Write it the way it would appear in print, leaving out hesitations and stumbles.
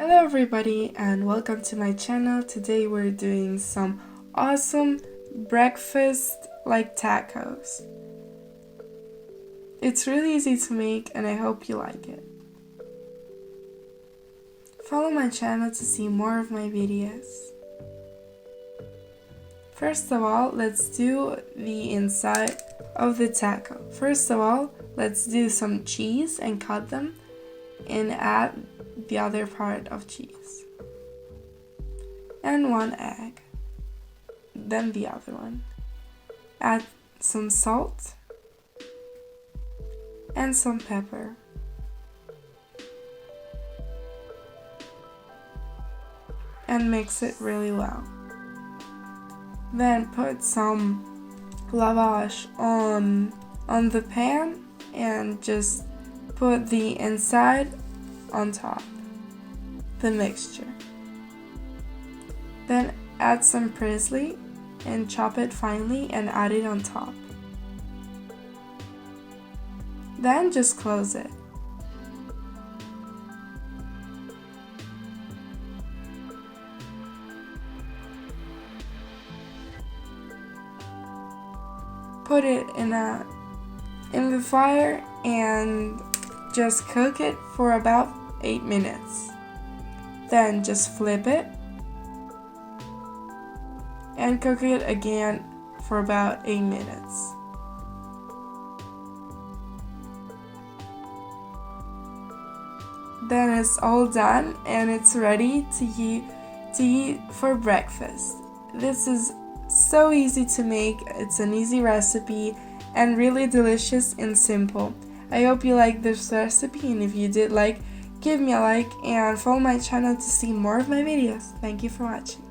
Hello everybody and welcome to my channel. Today we're doing some awesome breakfast like tacos. It's really easy to make and I hope you like it. Follow my channel to see more of my videos. First of all, let's do the inside of the taco. First of all, let's do some cheese and cut them and add the other part of cheese. And one egg. Then the other one. Add some salt and some pepper. And mix it really well. Then put some lavash on the pan and just put the inside on top, the mixture. Then add some parsley and chop it finely and add it on top. Then just close it. Put it in the fire and just cook it for about 8 minutes. Then just flip it and cook it again for about 8 minutes. Then it's all done and it's ready to eat for breakfast. This is so easy to make. It's an easy recipe and really delicious and simple. I hope you like this recipe, and if you did give me a like and follow my channel to see more of my videos. Thank you for watching.